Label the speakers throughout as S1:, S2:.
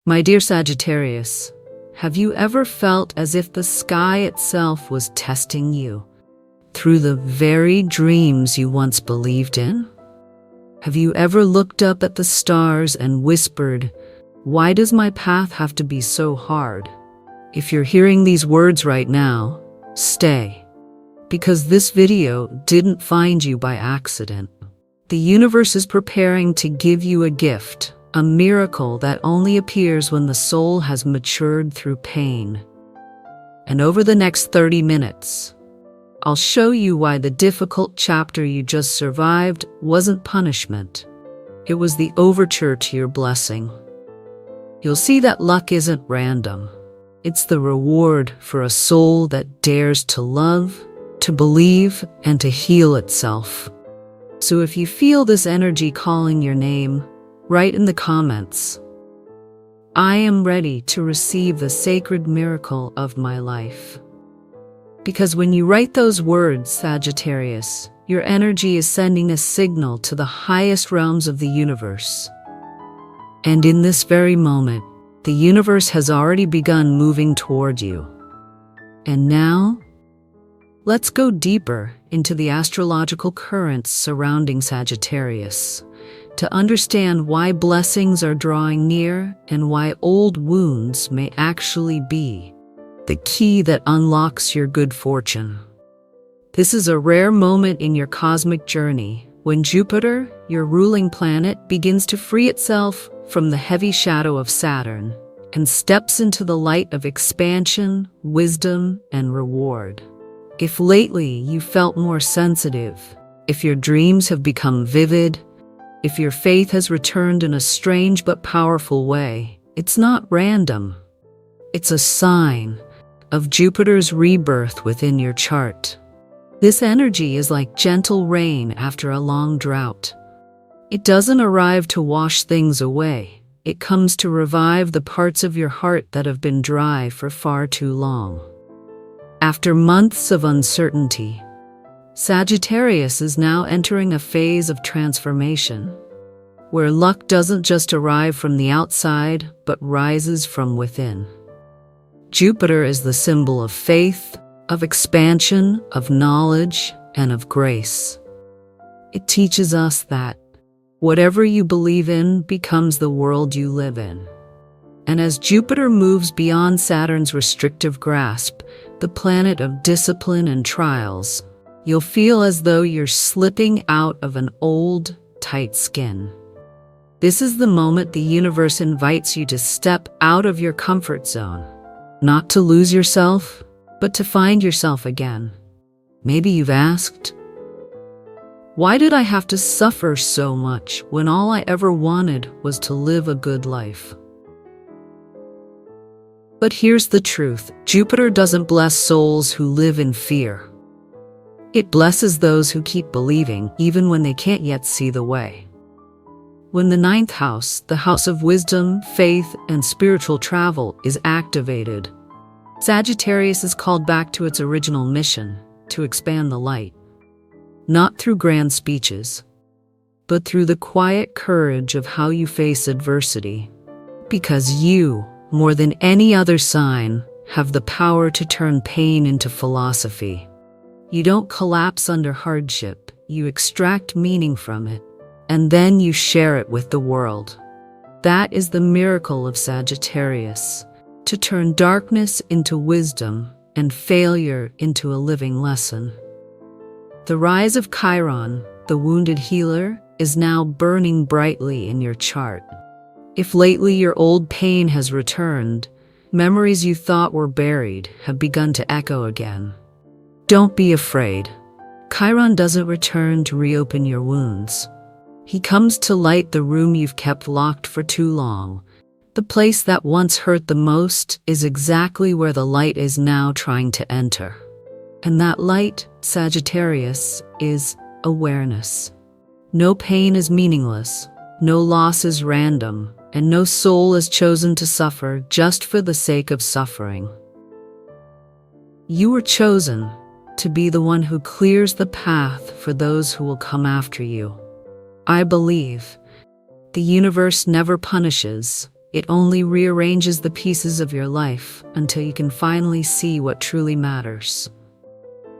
S1: My dear Sagittarius, have you ever felt as if the sky itself was testing you through the very dreams you once believed in? Have you ever looked up at the stars and whispered, "Why does my path have to be so hard?" If you're hearing these words right now, stay. Because this video didn't find you by accident. The universe is preparing to give you a gift, a miracle that only appears when the soul has matured through pain. And over the next 30 minutes, I'll show you why the difficult chapter you just survived wasn't punishment. It was the overture to your blessing. You'll see that luck isn't random. It's the reward for a soul that dares to love, to believe, and to heal itself. So if you feel this energy calling your name, write in the comments, "I am ready to receive the sacred miracle of my life." Because when you write those words, Sagittarius, your energy is sending a signal to the highest realms of the universe. And in this very moment, the universe has already begun moving toward you. And now, let's go deeper into the astrological currents surrounding Sagittarius to understand why blessings are drawing near and why old wounds may actually be the key that unlocks your good fortune. This is a rare moment in your cosmic journey when Jupiter, your ruling planet, begins to free itself from the heavy shadow of Saturn and steps into the light of expansion, wisdom, and reward. If lately you felt more sensitive, if your dreams have become vivid, if your faith has returned in a strange but powerful way, it's not random. It's a sign of Jupiter's rebirth within your chart. This energy is like gentle rain after a long drought. It doesn't arrive to wash things away. It comes to revive the parts of your heart that have been dry for far too long. After months of uncertainty, Sagittarius is now entering a phase of transformation, where luck doesn't just arrive from the outside, but rises from within. Jupiter is the symbol of faith, of expansion, of knowledge, and of grace. It teaches us that whatever you believe in becomes the world you live in. And as Jupiter moves beyond Saturn's restrictive grasp, the planet of discipline and trials, you'll feel as though you're slipping out of an old, tight skin. This is the moment the universe invites you to step out of your comfort zone, not to lose yourself, but to find yourself again. Maybe you've asked, why did I have to suffer so much when all I ever wanted was to live a good life? But here's the truth. Jupiter doesn't bless souls who live in fear. It blesses those who keep believing, even when they can't yet see the way. When the 9th house, the house of wisdom, faith, and spiritual travel, is activated, Sagittarius is called back to its original mission, to expand the light. Not through grand speeches, but through the quiet courage of how you face adversity. Because you, more than any other sign, have the power to turn pain into philosophy. You don't collapse under hardship, you extract meaning from it, and then you share it with the world. That is the miracle of Sagittarius, to turn darkness into wisdom and failure into a living lesson. The rise of Chiron, the wounded healer, is now burning brightly in your chart. If lately your old pain has returned, memories you thought were buried have begun to echo again. Don't be afraid. Chiron doesn't return to reopen your wounds. He comes to light the room you've kept locked for too long. The place that once hurt the most is exactly where the light is now trying to enter. And that light, Sagittarius, is awareness. No pain is meaningless, no loss is random, and no soul is chosen to suffer just for the sake of suffering. You were chosen to be the one who clears the path for those who will come after you. I believe the universe never punishes, It only rearranges the pieces of your life until you can finally see what truly matters.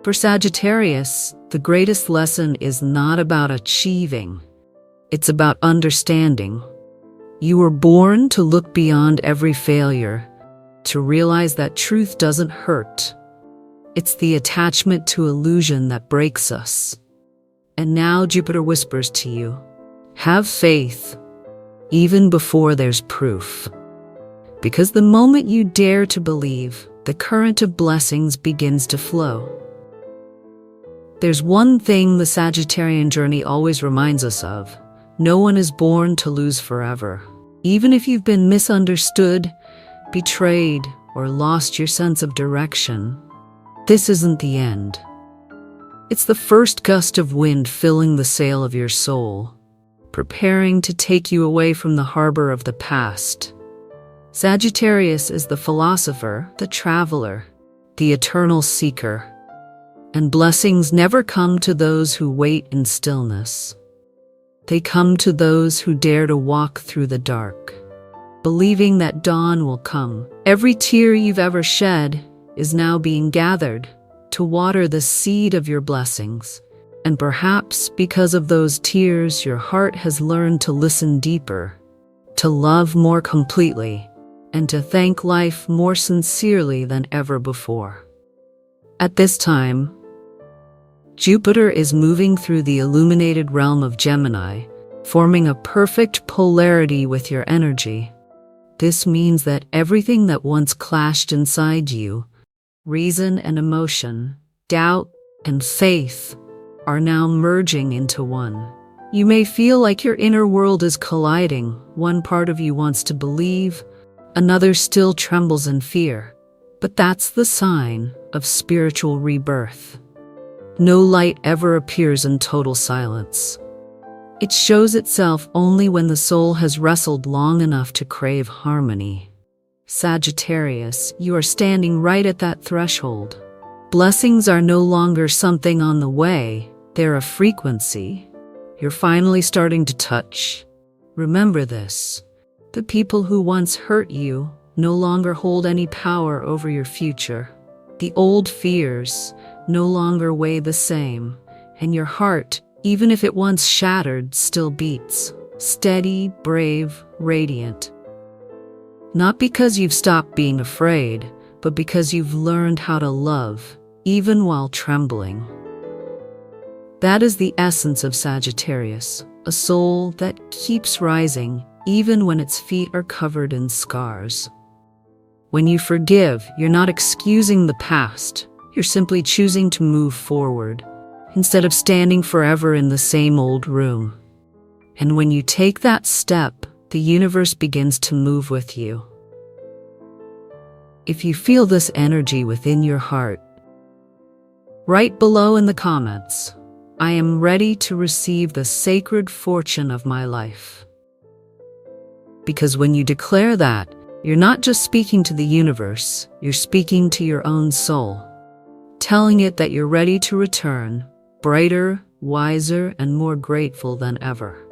S1: For Sagittarius, the greatest lesson is not about achieving. It's about understanding. You were born to look beyond every failure, to realize that truth doesn't hurt. It's the attachment to illusion that breaks us. And now Jupiter whispers to you, have faith, even before there's proof. Because the moment you dare to believe, the current of blessings begins to flow. There's one thing the Sagittarian journey always reminds us of. No one is born to lose forever. Even if you've been misunderstood, betrayed, or lost your sense of direction, this isn't the end. It's the first gust of wind filling the sail of your soul, preparing to take you away from the harbor of the past. Sagittarius is the philosopher, the traveler, the eternal seeker. And blessings never come to those who wait in stillness. They come to those who dare to walk through the dark, believing that dawn will come. Every tear you've ever shed is now being gathered to water the seed of your blessings. And perhaps because of those tears, your heart has learned to listen deeper, to love more completely, and to thank life more sincerely than ever before. At this time, Jupiter is moving through the illuminated realm of Gemini, forming a perfect polarity with your energy. This means that everything that once clashed inside you, reason and emotion, doubt and faith, are now merging into one. You may feel like your inner world is colliding. One part of you wants to believe, another still trembles in fear. But that's the sign of spiritual rebirth. No light ever appears in total silence. It shows itself only when the soul has wrestled long enough to crave harmony. Sagittarius, you are standing right at that threshold. Blessings are no longer something on the way, they're a frequency you're finally starting to touch. Remember this: the people who once hurt you no longer hold any power over your future. The old fears no longer weigh the same, and your heart, even if it once shattered, still beats, steady, brave, radiant. Not because you've stopped being afraid, but because you've learned how to love, even while trembling. That is the essence of Sagittarius, a soul that keeps rising even when its feet are covered in scars. When you forgive, you're not excusing the past, you're simply choosing to move forward, instead of standing forever in the same old room. And when you take that step, the universe begins to move with you. If you feel this energy within your heart, write below in the comments, I am ready to receive the sacred fortune of my life. Because when you declare that, you're not just speaking to the universe, you're speaking to your own soul, telling it that you're ready to return, brighter, wiser, and more grateful than ever.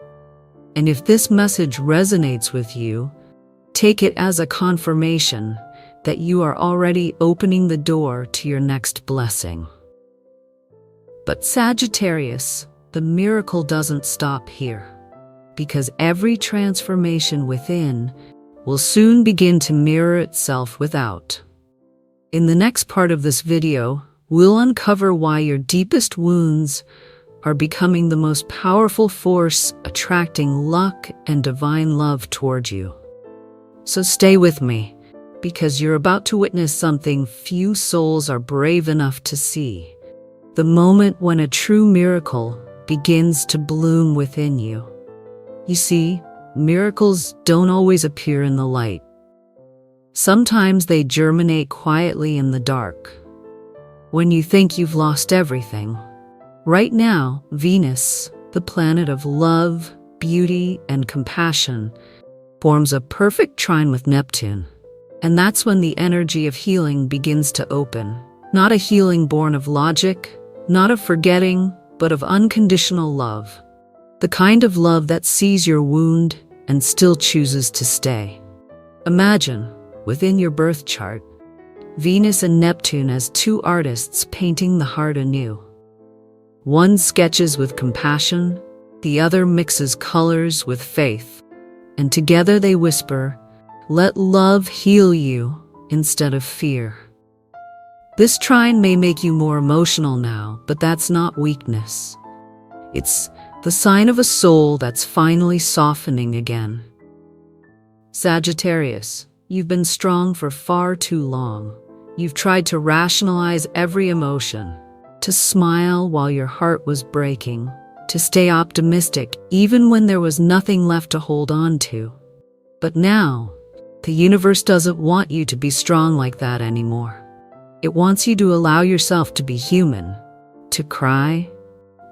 S1: And if this message resonates with you, take it as a confirmation that you are already opening the door to your next blessing. But Sagittarius, the miracle doesn't stop here, because every transformation within will soon begin to mirror itself without. In the next part of this video, we'll uncover why your deepest wounds are becoming the most powerful force attracting luck and divine love toward you. So stay with me, because you're about to witness something few souls are brave enough to see. The moment when a true miracle begins to bloom within you. You see, miracles don't always appear in the light. Sometimes they germinate quietly in the dark, when you think you've lost everything. Right now, Venus, the planet of love, beauty, and compassion, forms a perfect trine with Neptune. And that's when the energy of healing begins to open. Not a healing born of logic, not of forgetting, but of unconditional love. The kind of love that sees your wound and still chooses to stay. Imagine, within your birth chart, Venus and Neptune as two artists painting the heart anew. One sketches with compassion, the other mixes colors with faith, and together they whisper, "Let love heal you instead of fear." This trine may make you more emotional now, but that's not weakness. It's the sign of a soul that's finally softening again. Sagittarius, you've been strong for far too long. You've tried to rationalize every emotion, to smile while your heart was breaking, to stay optimistic even when there was nothing left to hold on to. But now, the universe doesn't want you to be strong like that anymore. It wants you to allow yourself to be human, to cry,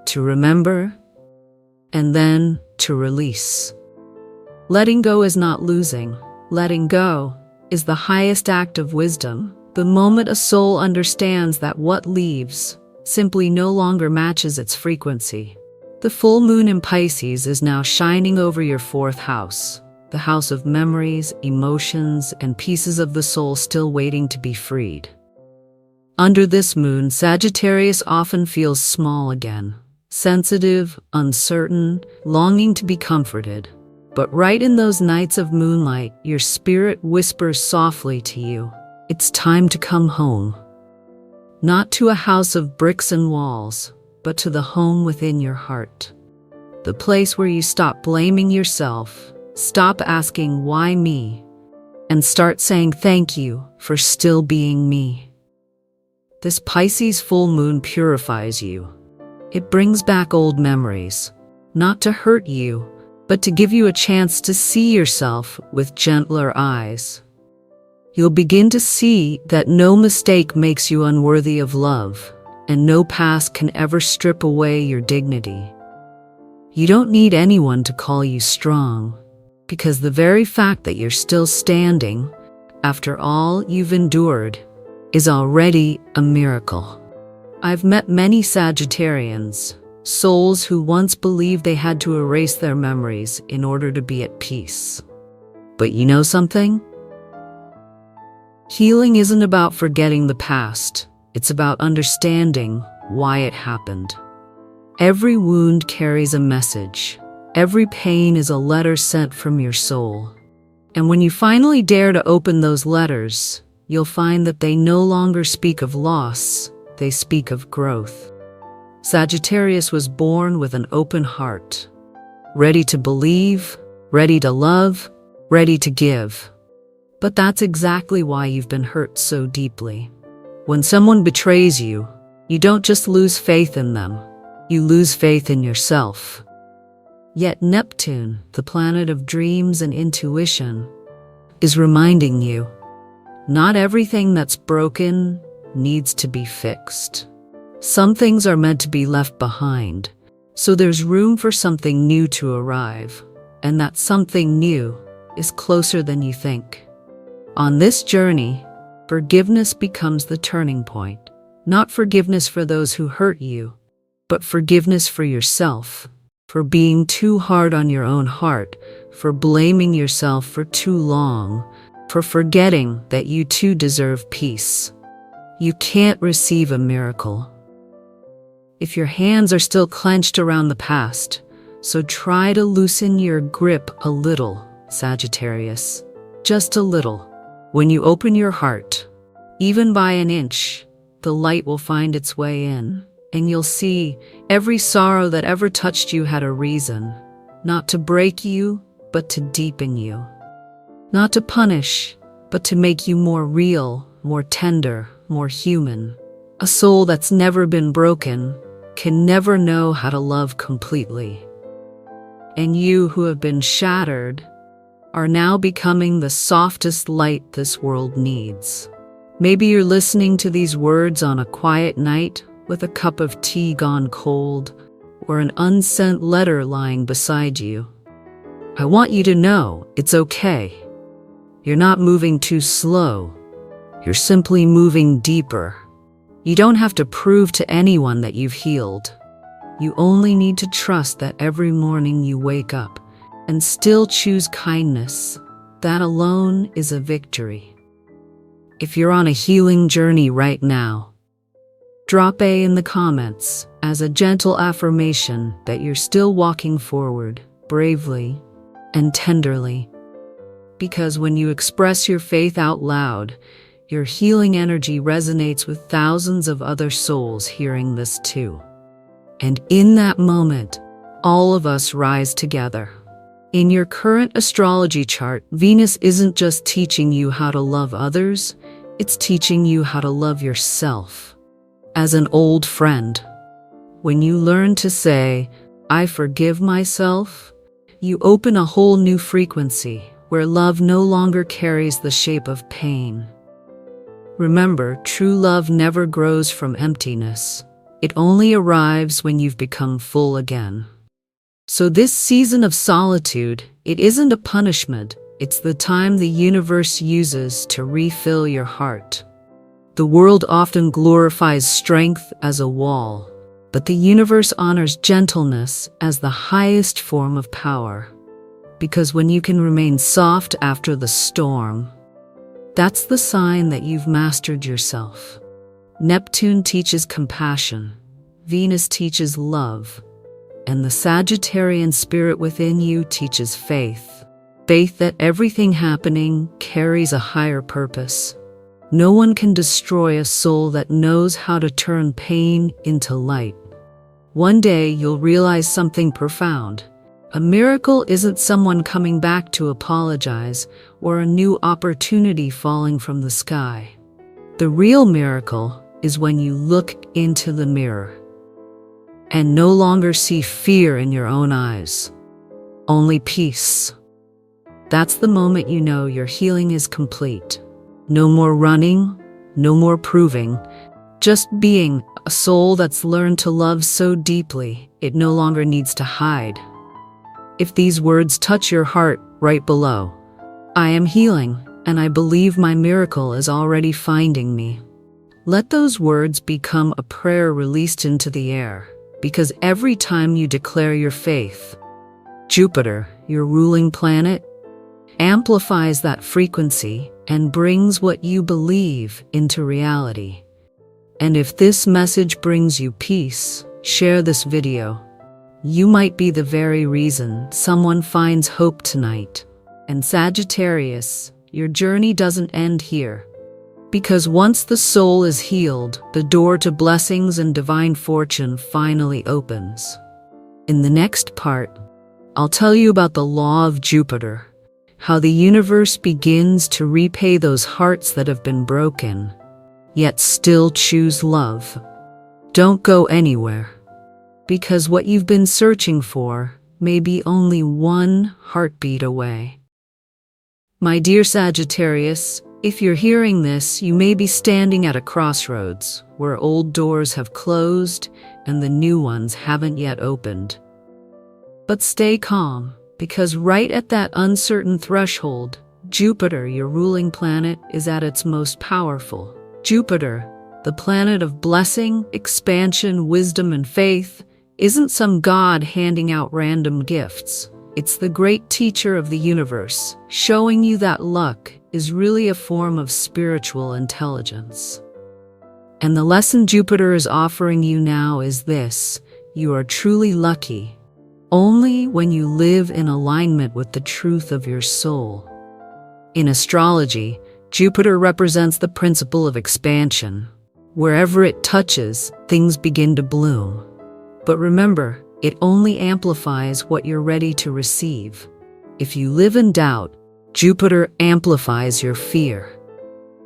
S1: to remember, and then to release. Letting go is not losing. Letting go is the highest act of wisdom. The moment a soul understands that what leaves simply no longer matches its frequency. The full moon in Pisces is now shining over your fourth house, the house of memories, emotions, and pieces of the soul still waiting to be freed. Under this moon, Sagittarius often feels small again, sensitive, uncertain, longing to be comforted. But right in those nights of moonlight, your spirit whispers softly to you, "It's time to come home." Not to a house of bricks and walls, but to the home within your heart. The place where you stop blaming yourself, stop asking why me, and start saying thank you for still being me. This Pisces full moon purifies you. It brings back old memories, not to hurt you, but to give you a chance to see yourself with gentler eyes. You'll begin to see that no mistake makes you unworthy of love, and no past can ever strip away your dignity. You don't need anyone to call you strong, because the very fact that you're still standing, after all you've endured, is already a miracle. I've met many Sagittarians, souls who once believed they had to erase their memories in order to be at peace. But you know something? Healing isn't about forgetting the past. It's about understanding why it happened. Every wound carries a message. Every pain is a letter sent from your soul. And when you finally dare to open those letters, you'll find that they no longer speak of loss, they speak of growth. Sagittarius was born with an open heart, ready to believe, ready to love, ready to give. But that's exactly why you've been hurt so deeply. When someone betrays you, you don't just lose faith in them, you lose faith in yourself. Yet Neptune, the planet of dreams and intuition, is reminding you, not everything that's broken needs to be fixed. Some things are meant to be left behind, so there's room for something new to arrive, and that something new is closer than you think. On this journey, forgiveness becomes the turning point. Not forgiveness for those who hurt you, but forgiveness for yourself, for being too hard on your own heart, for blaming yourself for too long, for forgetting that you too deserve peace. You can't receive a miracle if your hands are still clenched around the past, so try to loosen your grip a little, Sagittarius. Just a little. When you open your heart, even by an inch, the light will find its way in, and you'll see every sorrow that ever touched you had a reason, not to break you, but to deepen you. Not to punish, but to make you more real, more tender, more human. A soul that's never been broken can never know how to love completely. And you who have been shattered are now becoming the softest light this world needs. Maybe you're listening to these words on a quiet night with a cup of tea gone cold or an unsent letter lying beside you. I want you to know it's okay. You're not moving too slow. You're simply moving deeper. You don't have to prove to anyone that you've healed. You only need to trust that every morning you wake up and still choose kindness, that alone is a victory. If you're on a healing journey right now, drop A in the comments as a gentle affirmation that you're still walking forward bravely and tenderly. Because when you express your faith out loud, your healing energy resonates with thousands of other souls hearing this too. And in that moment, all of us rise together. In your current astrology chart, Venus isn't just teaching you how to love others, it's teaching you how to love yourself. As an old friend, when you learn to say, "I forgive myself," you open a whole new frequency where love no longer carries the shape of pain. Remember, true love never grows from emptiness. It only arrives when you've become full again. So this season of solitude, it isn't a punishment, it's the time the universe uses to refill your heart. The world often glorifies strength as a wall, but the universe honors gentleness as the highest form of power. Because when you can remain soft after the storm, that's the sign that you've mastered yourself. Neptune teaches compassion, Venus teaches love, and the Sagittarian spirit within you teaches faith. Faith that everything happening carries a higher purpose. No one can destroy a soul that knows how to turn pain into light. One day you'll realize something profound. A miracle isn't someone coming back to apologize or a new opportunity falling from the sky. The real miracle is when you look into the mirror and no longer see fear in your own eyes, only peace. That's the moment you know your healing is complete. No more running, no more proving, just being a soul that's learned to love so deeply it no longer needs to hide. If these words touch your heart, right below, "I am healing, and I believe my miracle is already finding me." Let those words become a prayer released into the air, because every time you declare your faith, Jupiter, your ruling planet, amplifies that frequency and brings what you believe into reality. And if this message brings you peace, share this video. You might be the very reason someone finds hope tonight. And Sagittarius, your journey doesn't end here. Because once the soul is healed, the door to blessings and divine fortune finally opens. In the next part, I'll tell you about the law of Jupiter, how the universe begins to repay those hearts that have been broken, yet still choose love. Don't go anywhere, because what you've been searching for may be only one heartbeat away. My dear Sagittarius, if you're hearing this, you may be standing at a crossroads where old doors have closed and the new ones haven't yet opened. But stay calm, because right at that uncertain threshold, Jupiter, your ruling planet, is at its most powerful. Jupiter, the planet of blessing, expansion, wisdom, and faith, isn't some god handing out random gifts. It's the great teacher of the universe, showing you that luck is really a form of spiritual intelligence. And the lesson Jupiter is offering you now is this: you are truly lucky only when you live in alignment with the truth of your soul. In astrology, Jupiter represents the principle of expansion. Wherever it touches, things begin to bloom. But remember, it only amplifies what you're ready to receive. If you live in doubt, Jupiter amplifies your fear.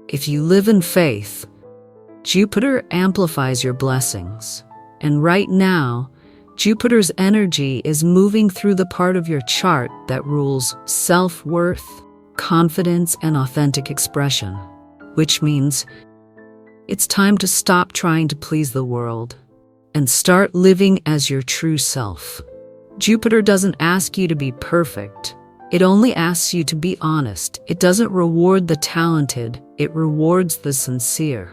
S1: If you live in faith, Jupiter amplifies your blessings. And right now, Jupiter's energy is moving through the part of your chart that rules self-worth, confidence, and authentic expression, which means it's time to stop trying to please the world and start living as your true self. Jupiter doesn't ask you to be perfect. It only asks you to be honest. It doesn't reward the talented, it rewards the sincere.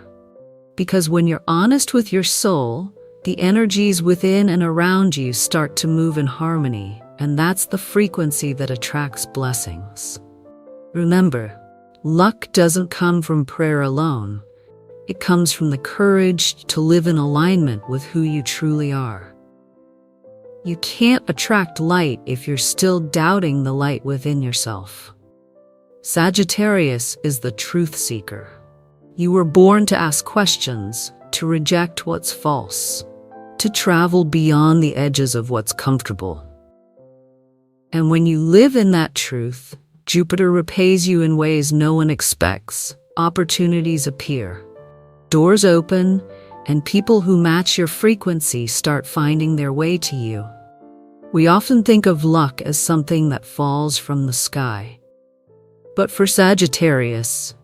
S1: Because when you're honest with your soul, the energies within and around you start to move in harmony, and that's the frequency that attracts blessings. Remember, luck doesn't come from prayer alone. It comes from the courage to live in alignment with who you truly are. You can't attract light if you're still doubting the light within yourself. Sagittarius is the truth seeker. You were born to ask questions, to reject what's false, to travel beyond the edges of what's comfortable. And when you live in that truth, Jupiter repays you in ways no one expects. Opportunities appear. Doors open, and people who match your frequency start finding their way to you. We often think of luck as something that falls from the sky. But for Sagittarius,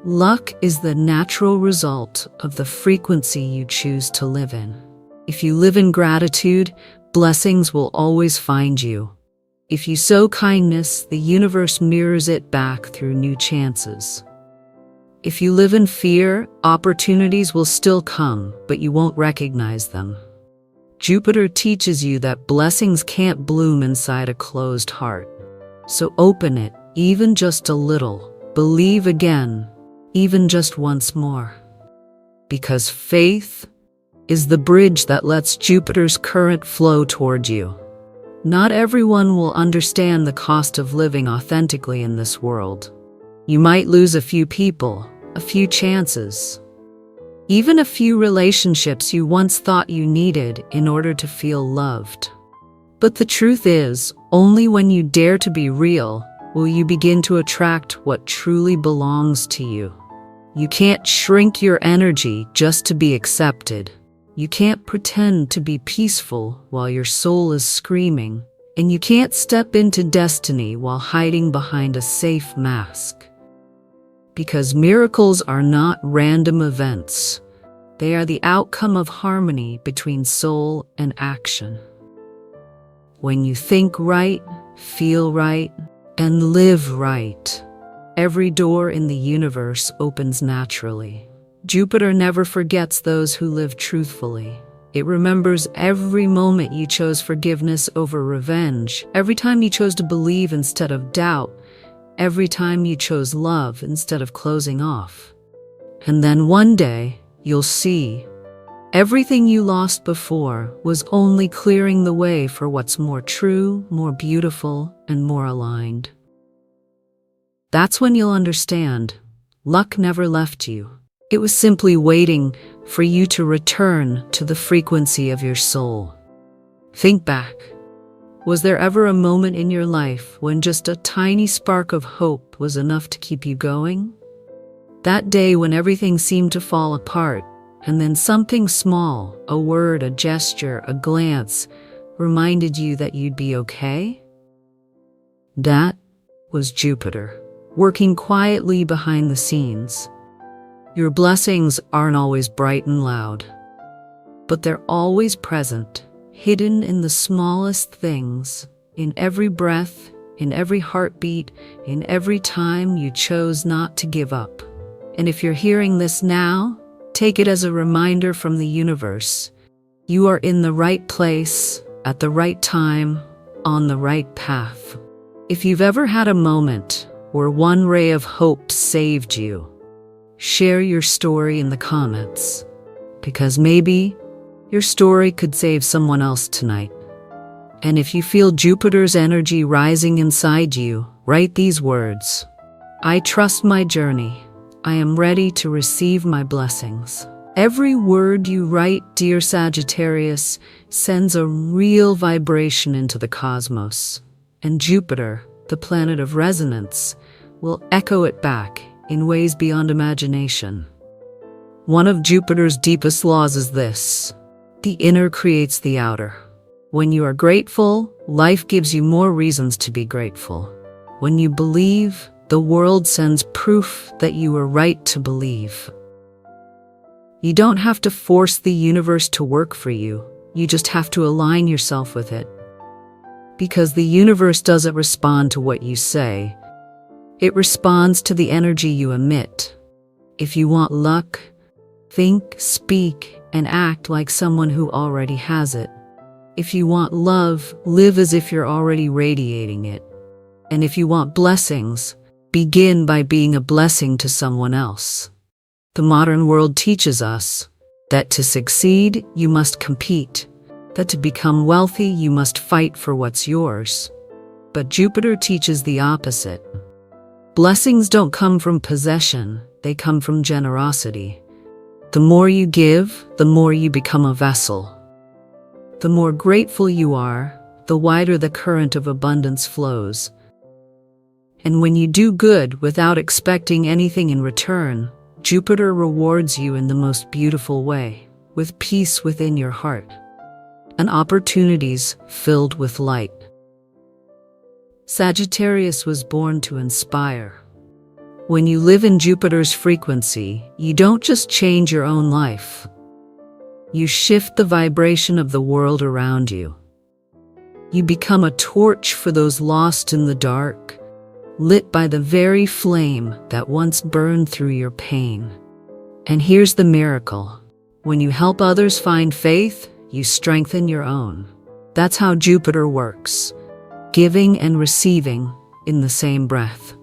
S1: luck is the natural result of the frequency you choose to live in. If you live in gratitude, blessings will always find you. If you sow kindness, the universe mirrors it back through new chances. If you live in fear, opportunities will still come, but you won't recognize them. Jupiter teaches you that blessings can't bloom inside a closed heart. So open it, even just a little. Believe again, even just once more. Because faith is the bridge that lets Jupiter's current flow toward you. Not everyone will understand the cost of living authentically in this world. You might lose a few people, a few chances, even a few relationships you once thought you needed in order to feel loved. But the truth is, only when you dare to be real will you begin to attract what truly belongs to you. You can't shrink your energy just to be accepted. You can't pretend to be peaceful while your soul is screaming, and you can't step into destiny while hiding behind a safe mask. Because miracles are not random events. They are the outcome of harmony between soul and action. When you think right, feel right, and live right, every door in the universe opens naturally. Jupiter never forgets those who live truthfully. It remembers every moment you chose forgiveness over revenge, every time you chose to believe instead of doubt, every time you chose love instead of closing off. And then one day, you'll see, everything you lost before was only clearing the way for what's more true, more beautiful, and more aligned. That's when you'll understand, luck never left you. It was simply waiting for you to return to the frequency of your soul. Think back. Was there ever a moment in your life when just a tiny spark of hope was enough to keep you going? That day when everything seemed to fall apart, and then something small, a word, a gesture, a glance, reminded you that you'd be okay? That was Jupiter, working quietly behind the scenes. Your blessings aren't always bright and loud, but they're always present, hidden in the smallest things, in every breath, in every heartbeat, in every time you chose not to give up. And if you're hearing this now, take it as a reminder from the universe. You are in the right place, at the right time, on the right path. If you've ever had a moment where one ray of hope saved you, share your story in the comments, because maybe your story could save someone else tonight. And if you feel Jupiter's energy rising inside you, write these words: I trust my journey. I am ready to receive my blessings. Every word you write, dear Sagittarius, sends a real vibration into the cosmos. And Jupiter, the planet of resonance, will echo it back in ways beyond imagination. One of Jupiter's deepest laws is this: the inner creates the outer. When you are grateful, life gives you more reasons to be grateful. When you believe, the world sends proof that you were right to believe. You don't have to force the universe to work for you. You just have to align yourself with it. Because the universe doesn't respond to what you say. It responds to the energy you emit. If you want luck, think, speak, and act like someone who already has it. If you want love, live as if you're already radiating it. And if you want blessings, Begin by being a blessing to someone else. The modern world teaches us that to succeed, you must compete, that to become wealthy, you must fight for what's yours. But Jupiter teaches the opposite. Blessings don't come from possession, they come from generosity. The more you give, the more you become a vessel. The more grateful you are, the wider the current of abundance flows. And when you do good without expecting anything in return, Jupiter rewards you in the most beautiful way, with peace within your heart, and opportunities filled with light. Sagittarius was born to inspire. When you live in Jupiter's frequency, you don't just change your own life. You shift the vibration of the world around you. You become a torch for those lost in the dark, lit by the very flame that once burned through your pain. And here's the miracle. When you help others find faith, you strengthen your own. That's how Jupiter works. Giving and receiving in the same breath.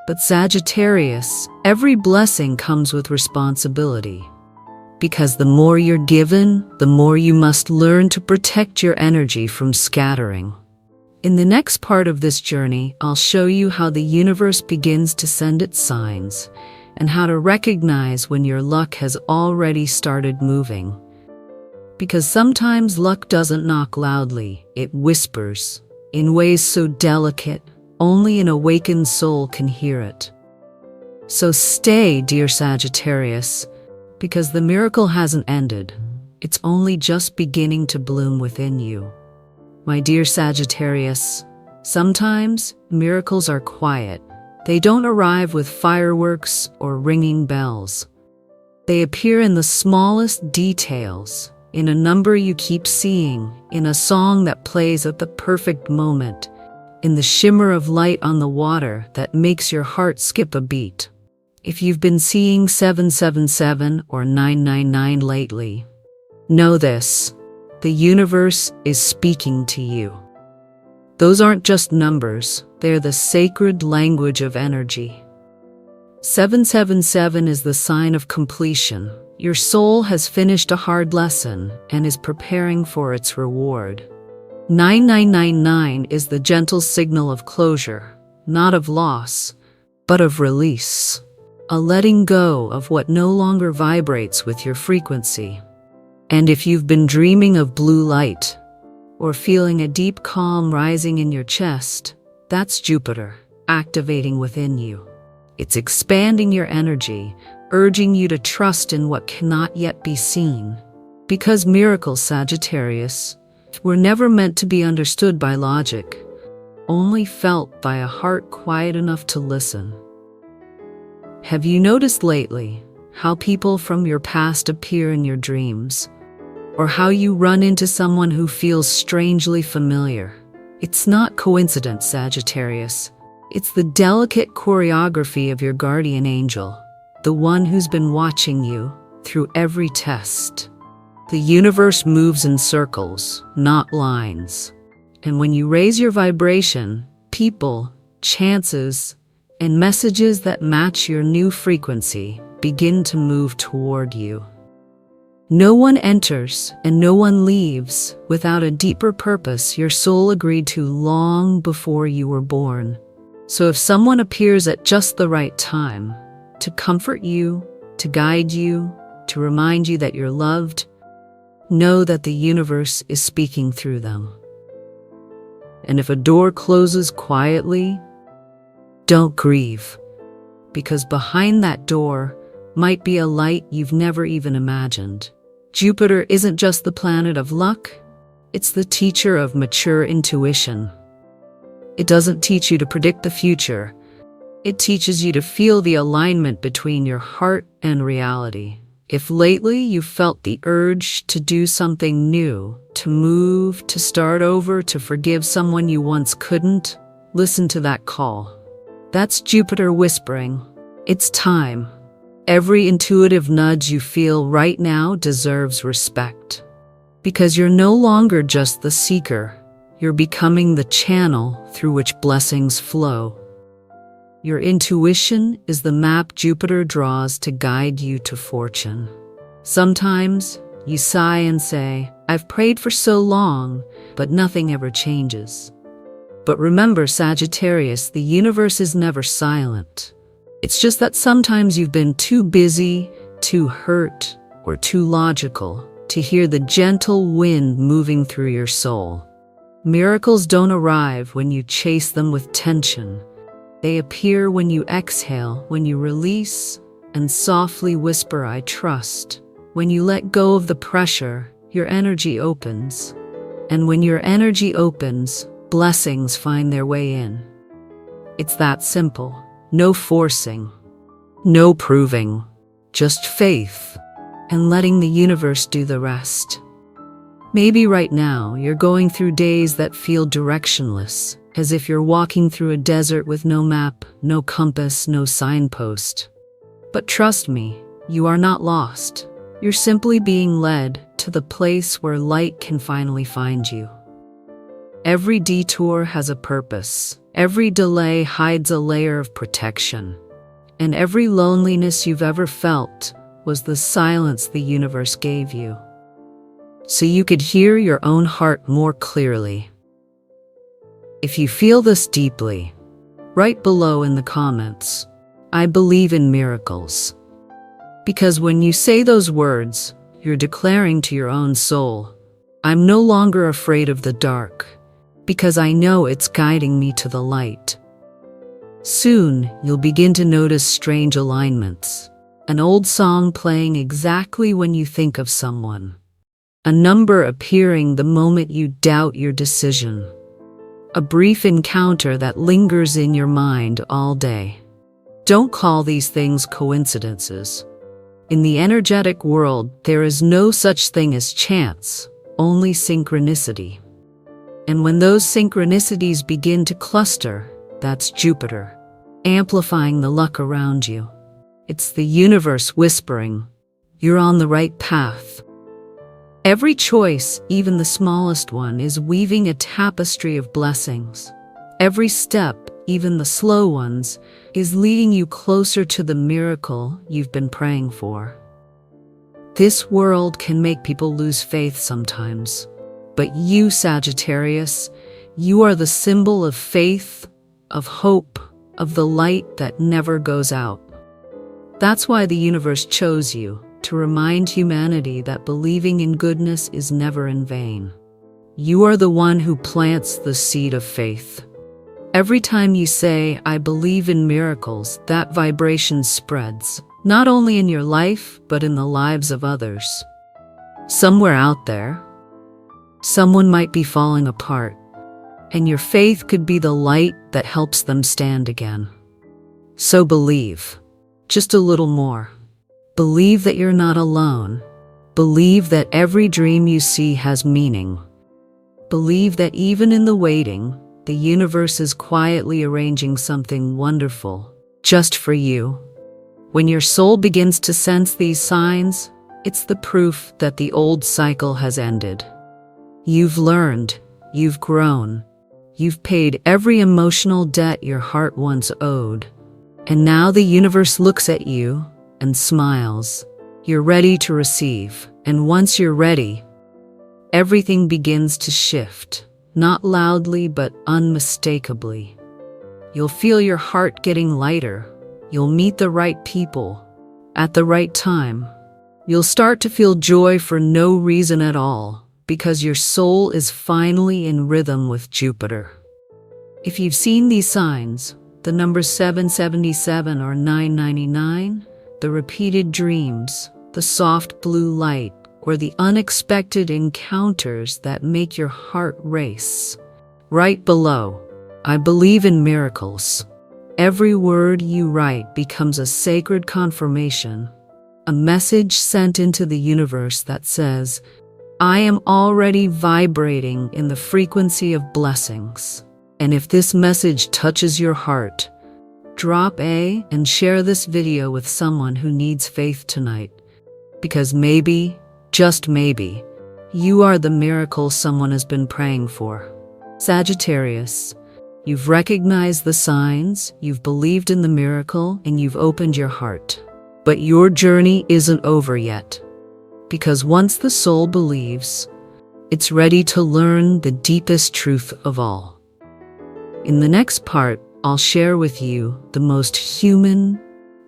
S1: But Sagittarius, every blessing comes with responsibility. Because the more you're given, the more you must learn to protect your energy from scattering. In the next part of this journey, I'll show you how the universe begins to send its signs and how to recognize when your luck has already started moving. Because sometimes luck doesn't knock loudly, it whispers, in ways so delicate, only an awakened soul can hear it. So stay, dear Sagittarius, because the miracle hasn't ended. It's only just beginning to bloom within you. My dear Sagittarius, sometimes miracles are quiet. They don't arrive with fireworks or ringing bells. They appear in the smallest details, in a number you keep seeing, in a song that plays at the perfect moment, in the shimmer of light on the water that makes your heart skip a beat. If you've been seeing 777 or 999 lately, know this: the universe is speaking to you. Those aren't just numbers, they're the sacred language of energy. 777 is the sign of completion. Your soul has finished a hard lesson and is preparing for its reward. 9999 is the gentle signal of closure, not of loss, but of release. A letting go of what no longer vibrates with your frequency. And if you've been dreaming of blue light, or feeling a deep calm rising in your chest, that's Jupiter activating within you. It's expanding your energy, urging you to trust in what cannot yet be seen. Because miracles, Sagittarius, were never meant to be understood by logic, only felt by a heart quiet enough to listen. Have you noticed lately how people from your past appear in your dreams? Or how you run into someone who feels strangely familiar? It's not coincidence, Sagittarius. It's the delicate choreography of your guardian angel, the one who's been watching you through every test. The universe moves in circles, not lines. And when you raise your vibration, people, chances, and messages that match your new frequency begin to move toward you. No one enters and no one leaves without a deeper purpose your soul agreed to long before you were born. So if someone appears at just the right time, to comfort you, to guide you, to remind you that you're loved, know that the universe is speaking through them. And if a door closes quietly, don't grieve, because behind that door might be a light you've never even imagined. Jupiter isn't just the planet of luck, it's the teacher of mature intuition. It doesn't teach you to predict the future, it teaches you to feel the alignment between your heart and reality. If lately you felt the urge to do something new, to move, to start over, to forgive someone you once couldn't, listen to that call. That's Jupiter whispering, it's time. Every intuitive nudge you feel right now deserves respect. Because you're no longer just the seeker, you're becoming the channel through which blessings flow. Your intuition is the map Jupiter draws to guide you to fortune. Sometimes you sigh and say, "I've prayed for so long, but nothing ever changes." But remember, Sagittarius, the universe is never silent. It's just that sometimes you've been too busy, too hurt, or too logical to hear the gentle wind moving through your soul. Miracles don't arrive when you chase them with tension. They appear when you exhale, when you release, and softly whisper, "I trust." When you let go of the pressure, your energy opens. And when your energy opens, blessings find their way in. It's that simple. No forcing, no proving, just faith, and letting the universe do the rest. Maybe right now you're going through days that feel directionless, as if you're walking through a desert with no map, no compass, no signpost. But trust me, you are not lost. You're simply being led to the place where light can finally find you. Every detour has a purpose. Every delay hides a layer of protection. And every loneliness you've ever felt was the silence the universe gave you, so you could hear your own heart more clearly. If you feel this deeply, write below in the comments, "I believe in miracles." Because when you say those words, you're declaring to your own soul, "I'm no longer afraid of the dark, because I know it's guiding me to the light." Soon, you'll begin to notice strange alignments. An old song playing exactly when you think of someone. A number appearing the moment you doubt your decision. A brief encounter that lingers in your mind all day. Don't call these things coincidences. In the energetic world, there is no such thing as chance, only synchronicity. And when those synchronicities begin to cluster, that's Jupiter, amplifying the luck around you. It's the universe whispering, "You're on the right path." Every choice, even the smallest one, is weaving a tapestry of blessings. Every step, even the slow ones, is leading you closer to the miracle you've been praying for. This world can make people lose faith sometimes. But you, Sagittarius, you are the symbol of faith, of hope, of the light that never goes out. That's why the universe chose you, to remind humanity that believing in goodness is never in vain. You are the one who plants the seed of faith. Every time you say, "I believe in miracles," that vibration spreads, not only in your life, but in the lives of others. Somewhere out there, someone might be falling apart, and your faith could be the light that helps them stand again. So believe, just a little more. Believe that you're not alone. Believe that every dream you see has meaning. Believe that even in the waiting, the universe is quietly arranging something wonderful, just for you. When your soul begins to sense these signs, it's the proof that the old cycle has ended. You've learned, you've grown, you've paid every emotional debt your heart once owed. And now the universe looks at you and smiles. You're ready to receive, and once you're ready, everything begins to shift, not loudly but unmistakably. You'll feel your heart getting lighter. You'll meet the right people at the right time. You'll start to feel joy for no reason at all, because your soul is finally in rhythm with Jupiter. If you've seen these signs, the numbers 777 or 999, the repeated dreams, the soft blue light, or the unexpected encounters that make your heart race, write below, "I believe in miracles." Every word you write becomes a sacred confirmation, a message sent into the universe that says, "I am already vibrating in the frequency of blessings." And if this message touches your heart, drop A and share this video with someone who needs faith tonight. Because maybe, just maybe, you are the miracle someone has been praying for. Sagittarius, You've recognized the signs, you've believed in the miracle, and you've opened your heart. But your journey isn't over yet. Because once the soul believes, it's ready to learn the deepest truth of all. In the next part, I'll share with you the most human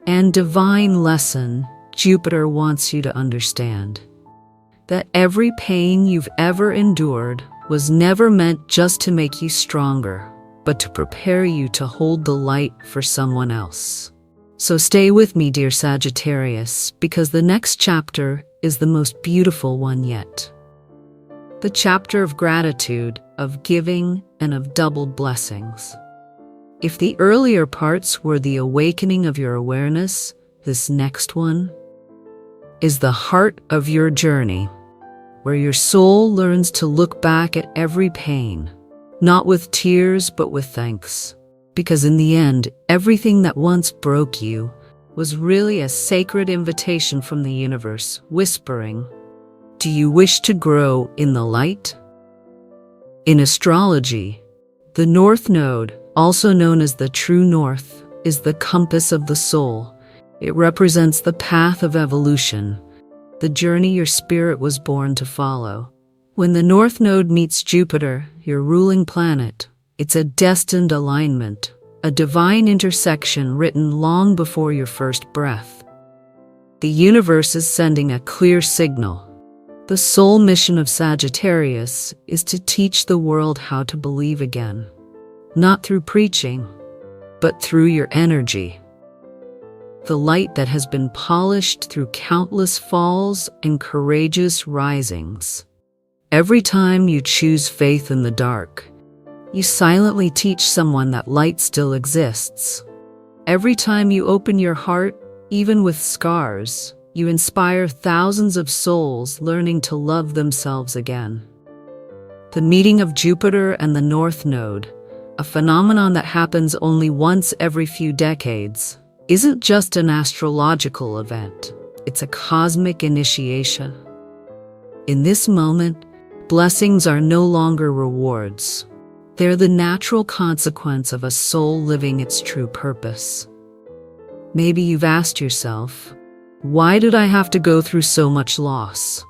S1: and divine lesson Jupiter wants you to understand. That every pain you've ever endured was never meant just to make you stronger, but to prepare you to hold the light for someone else. So stay with me, dear Sagittarius, because the next chapter is the most beautiful one yet. The chapter of gratitude, of giving, and of doubled blessings. If the earlier parts were the awakening of your awareness, this next one is the heart of your journey, where your soul learns to look back at every pain, not with tears but with thanks. Because in the end, everything that once broke you was really a sacred invitation from the universe, whispering, "Do you wish to grow in the light?" In astrology, the North Node, also known as the true north, is the compass of the soul. It represents the path of evolution, the journey your spirit was born to follow. When the North Node meets Jupiter, your ruling planet, it's a destined alignment, a divine intersection written long before your first breath. The universe is sending a clear signal. The sole mission of Sagittarius is to teach the world how to believe again. Not through preaching, but through your energy. The light that has been polished through countless falls and courageous risings. Every time you choose faith in the dark, you silently teach someone that light still exists. Every time you open your heart, even with scars, you inspire thousands of souls learning to love themselves again. The meeting of Jupiter and the North Node, a phenomenon that happens only once every few decades, isn't just an astrological event. It's a cosmic initiation. In this moment, blessings are no longer rewards. They're the natural consequence of a soul living its true purpose. Maybe you've asked yourself, why did I have to go through so much loss?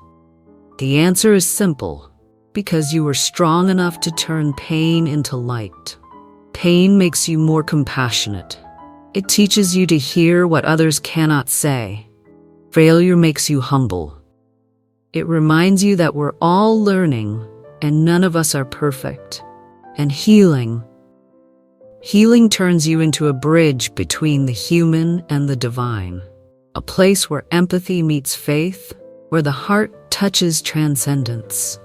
S1: The answer is simple. Because you were strong enough to turn pain into light. Pain makes you more compassionate. It teaches you to hear what others cannot say. Failure makes you humble. It reminds you that we're all learning and none of us are perfect. And healing turns you into a bridge between the human and the divine. A place where empathy meets faith, where the heart touches transcendence.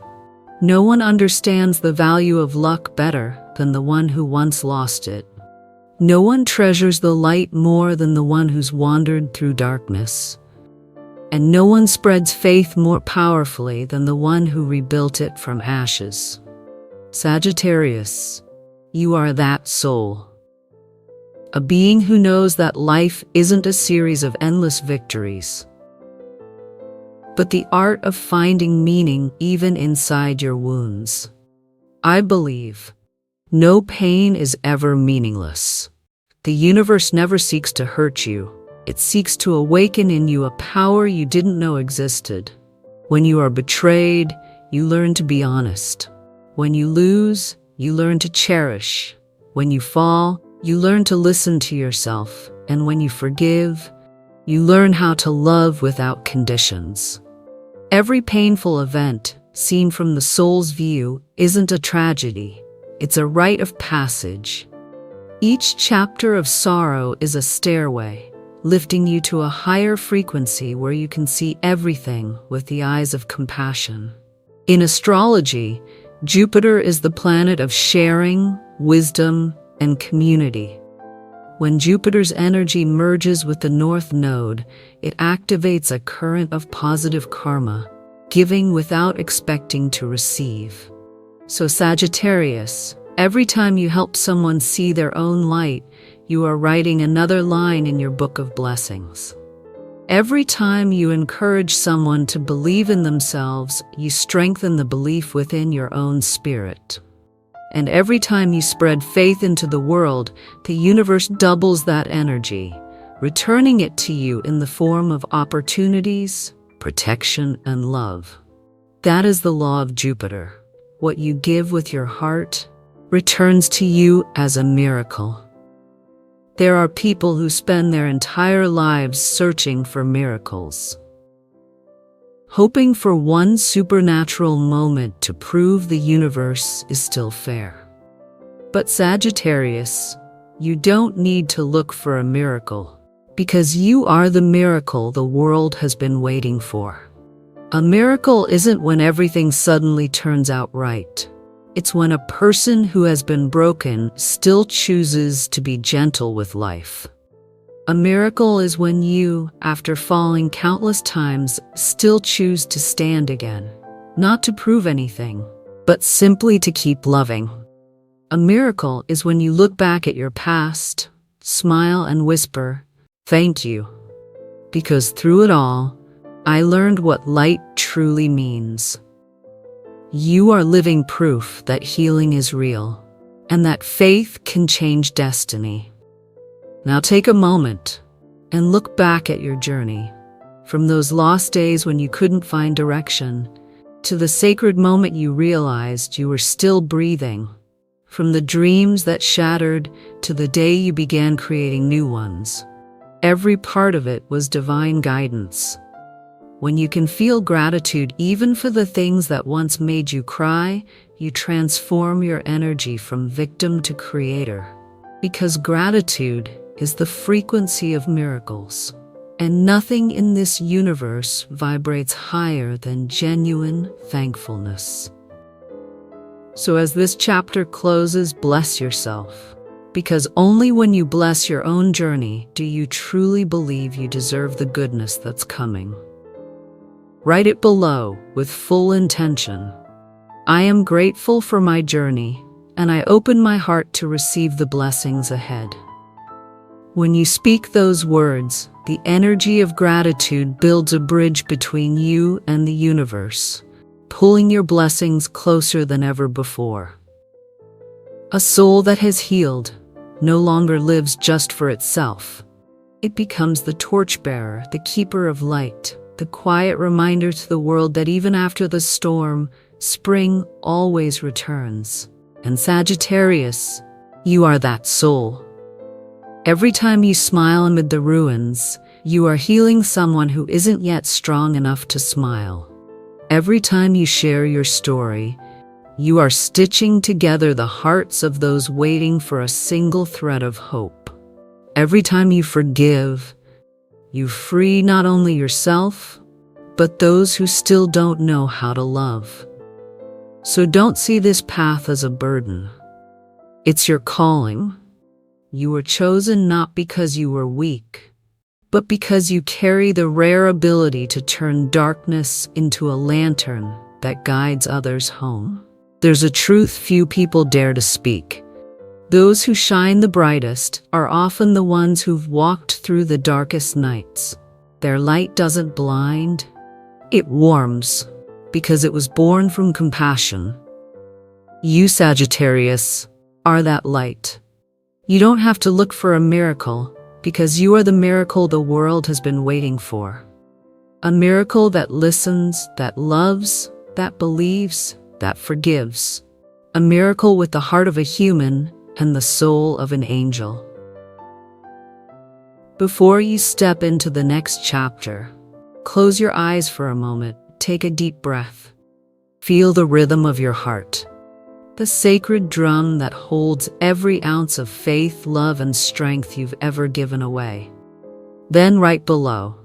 S1: No one understands the value of luck better than the one who once lost it. No one treasures the light more than the one who's wandered through darkness. And no one spreads faith more powerfully than the one who rebuilt it from ashes. Sagittarius, you are that soul. A being who knows that life isn't a series of endless victories, but the art of finding meaning even inside your wounds. I believe no pain is ever meaningless. The universe never seeks to hurt you. It seeks to awaken in you a power you didn't know existed. When you are betrayed, you learn to be honest. When you lose, you learn to cherish. When you fall, you learn to listen to yourself. And when you forgive, you learn how to love without conditions. Every painful event, seen from the soul's view, isn't a tragedy. It's a rite of passage. Each chapter of sorrow is a stairway, lifting you to a higher frequency where you can see everything with the eyes of compassion. In astrology, Jupiter is the planet of sharing, wisdom, and community. When Jupiter's energy merges with the North Node, it activates a current of positive karma, giving without expecting to receive. So Sagittarius, every time you help someone see their own light, you are writing another line in your book of blessings. Every time you encourage someone to believe in themselves, you strengthen the belief within your own spirit. And every time you spread faith into the world, the universe doubles that energy, returning it to you in the form of opportunities, protection, and love. That is the law of Jupiter. What you give with your heart returns to you as a miracle. There are people who spend their entire lives searching for miracles, hoping for one supernatural moment to prove the universe is still fair. But Sagittarius, you don't need to look for a miracle, because you are the miracle the world has been waiting for. A miracle isn't when everything suddenly turns out right. It's when a person who has been broken still chooses to be gentle with life. A miracle is when you, after falling countless times, still choose to stand again, not to prove anything, but simply to keep loving. A miracle is when you look back at your past, smile and whisper, "Thank you. Because through it all, I learned what light truly means." You are living proof that healing is real, and that faith can change destiny. Now take a moment and look back at your journey, from those lost days when you couldn't find direction, to the sacred moment you realized you were still breathing, from the dreams that shattered to the day you began creating new ones. Every part of it was divine guidance. When you can feel gratitude even for the things that once made you cry, you transform your energy from victim to creator. Because gratitude is the frequency of miracles, and nothing in this universe vibrates higher than genuine thankfulness. So as this chapter closes, bless yourself. Because only when you bless your own journey do you truly believe you deserve the goodness that's coming. Write it below with full intention. I am grateful for my journey, and I open my heart to receive the blessings ahead. When you speak those words, the energy of gratitude builds a bridge between you and the universe, pulling your blessings closer than ever before. A soul that has healed no longer lives just for itself. It becomes the torchbearer, the keeper of light, the quiet reminder to the world that even after the storm, spring always returns. And Sagittarius, you are that soul. Every time you smile amid the ruins, you are healing someone who isn't yet strong enough to smile. Every time you share your story, you are stitching together the hearts of those waiting for a single thread of hope. Every time you forgive, you free not only yourself, but those who still don't know how to love. So don't see this path as a burden. It's your calling. You were chosen not because you were weak, but because you carry the rare ability to turn darkness into a lantern that guides others home. There's a truth few people dare to speak. Those who shine the brightest are often the ones who've walked through the darkest nights. Their light doesn't blind, it warms, because it was born from compassion. You, Sagittarius, are that light. You don't have to look for a miracle, because you are the miracle the world has been waiting for. A miracle that listens, that loves, that believes, that forgives. A miracle with the heart of a human and the soul of an angel. Before you step into the next chapter, close your eyes for a moment, take a deep breath. Feel the rhythm of your heart, the sacred drum that holds every ounce of faith, love, and strength you've ever given away. Then right below,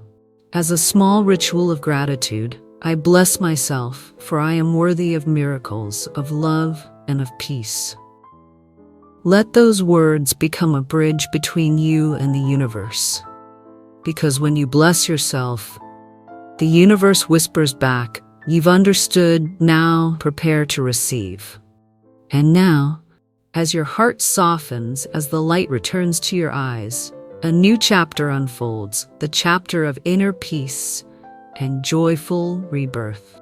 S1: as a small ritual of gratitude, I bless myself, for I am worthy of miracles, of love, and of peace. Let those words become a bridge between you and the universe. Because when you bless yourself, the universe whispers back, "You've understood, now prepare to receive." And now, as your heart softens, as the light returns to your eyes, a new chapter unfolds, the chapter of inner peace and joyful rebirth.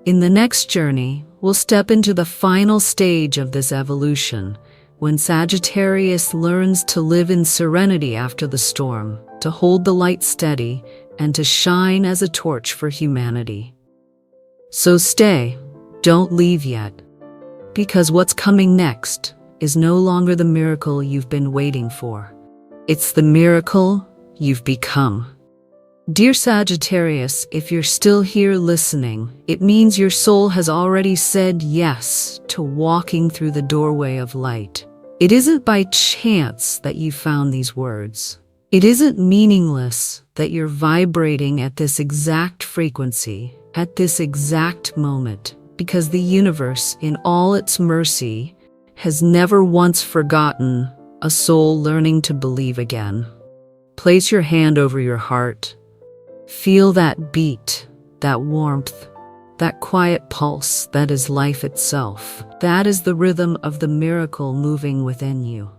S1: In the next journey, we'll step into the final stage of this evolution, when Sagittarius learns to live in serenity after the storm, to hold the light steady, and to shine as a torch for humanity. So stay, don't leave yet, because what's coming next is no longer the miracle you've been waiting for. It's the miracle you've become. Dear Sagittarius, if you're still here listening, it means your soul has already said yes to walking through the doorway of light. It isn't by chance that you found these words. It isn't meaningless that you're vibrating at this exact frequency, at this exact moment, because the universe, in all its mercy, has never once forgotten a soul learning to believe again. Place your hand over your heart. Feel that beat, that warmth, that quiet pulse that is life itself. That is the rhythm of the miracle moving within you.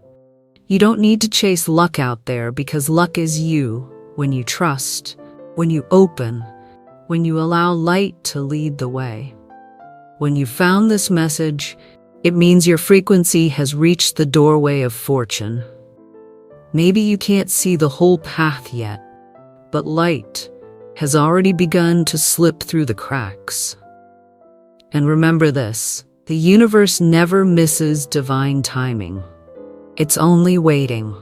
S1: You don't need to chase luck out there, because luck is you when you trust, when you open, when you allow light to lead the way. When you found this message, it means your frequency has reached the doorway of fortune. Maybe you can't see the whole path yet, but light has already begun to slip through the cracks. And remember this, the universe never misses divine timing. It's only waiting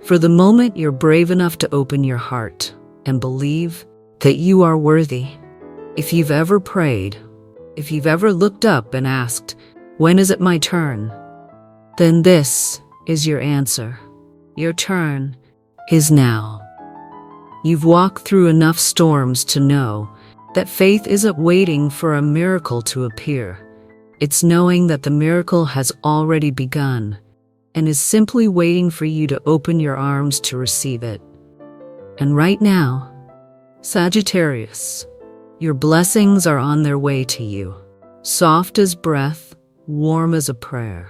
S1: for the moment you're brave enough to open your heart and believe that you are worthy. If you've ever prayed, if you've ever looked up and asked, "When is it my turn?" then this is your answer. Your turn is now. You've walked through enough storms to know that faith isn't waiting for a miracle to appear. It's knowing that the miracle has already begun and is simply waiting for you to open your arms to receive it. And right now, Sagittarius, your blessings are on their way to you, soft as breath, warm as a prayer.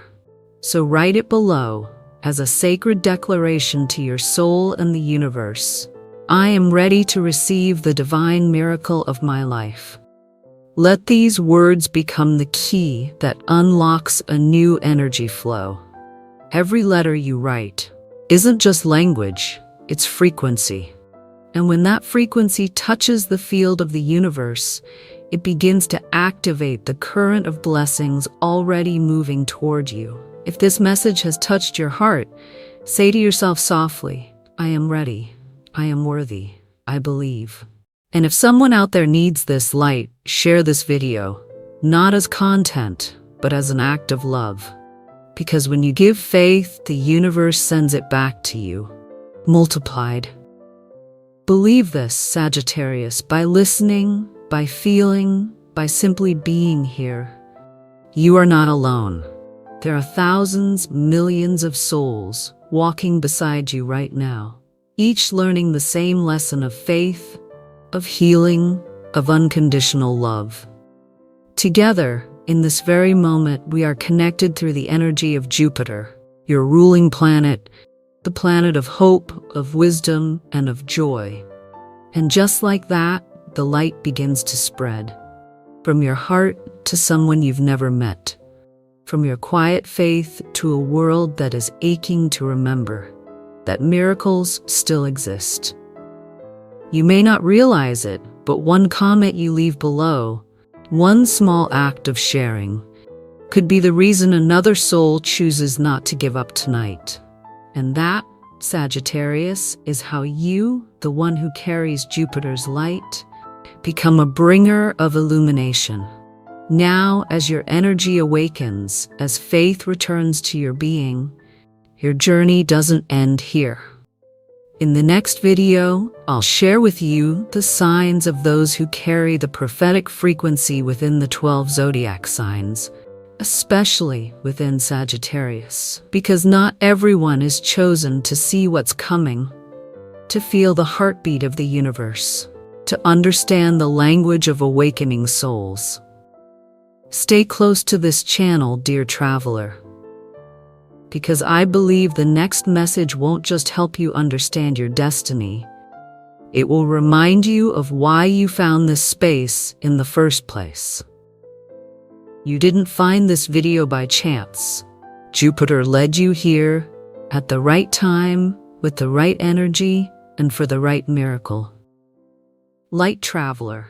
S1: So write it below as a sacred declaration to your soul and the universe. I am ready to receive the divine miracle of my life. Let these words become the key that unlocks a new energy flow. Every letter you write isn't just language, it's frequency. And when that frequency touches the field of the universe, it begins to activate the current of blessings already moving toward you. If this message has touched your heart, say to yourself softly, I am ready. I am worthy. I believe. And if someone out there needs this light, share this video, not as content, but as an act of love. Because when you give faith, the universe sends it back to you, multiplied. Believe this, Sagittarius, by listening, by feeling, by simply being here. You are not alone. There are thousands, millions of souls walking beside you right now, each learning the same lesson of faith, of healing, of unconditional love. Together, in this very moment, we are connected through the energy of Jupiter, your ruling planet, the planet of hope, of wisdom, and of joy. And just like that, the light begins to spread. From your heart to someone you've never met. From your quiet faith to a world that is aching to remember that miracles still exist. You may not realize it, but one comment you leave below, one small act of sharing, could be the reason another soul chooses not to give up tonight. And that, Sagittarius, is how you, the one who carries Jupiter's light, become a bringer of illumination. Now, as your energy awakens, as faith returns to your being, your journey doesn't end here. In the next video, I'll share with you the signs of those who carry the prophetic frequency within the 12 zodiac signs, especially within Sagittarius, because not everyone is chosen to see what's coming, to feel the heartbeat of the universe, to understand the language of awakening souls. Stay close to this channel, dear traveler, because I believe the next message won't just help you understand your destiny. It will remind you of why you found this space in the first place. You didn't find this video by chance. Jupiter led you here at the right time, with the right energy, and for the right miracle. Light traveler,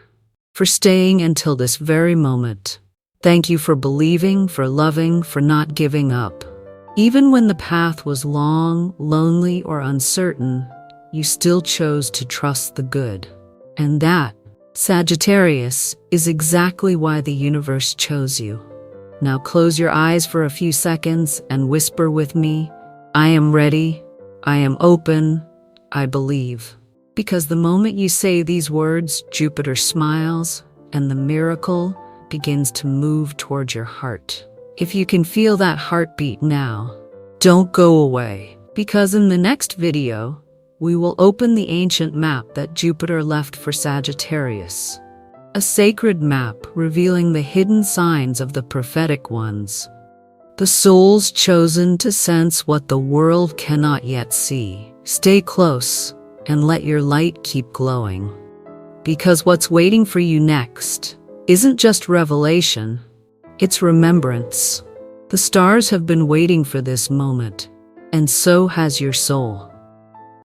S1: for staying until this very moment. Thank you for believing, for loving, for not giving up. Even when the path was long, lonely, or uncertain, you still chose to trust the good. And that, Sagittarius, is exactly why the universe chose you. Now close your eyes for a few seconds and whisper with me, I am ready, I am open, I believe. Because the moment you say these words, Jupiter smiles, and the miracle begins to move towards your heart. If you can feel that heartbeat now, don't go away, because in the next video, we will open the ancient map that Jupiter left for Sagittarius. A sacred map revealing the hidden signs of the prophetic ones. The souls chosen to sense what the world cannot yet see. Stay close and let your light keep glowing. Because what's waiting for you next isn't just revelation, it's remembrance. The stars have been waiting for this moment, and so has your soul.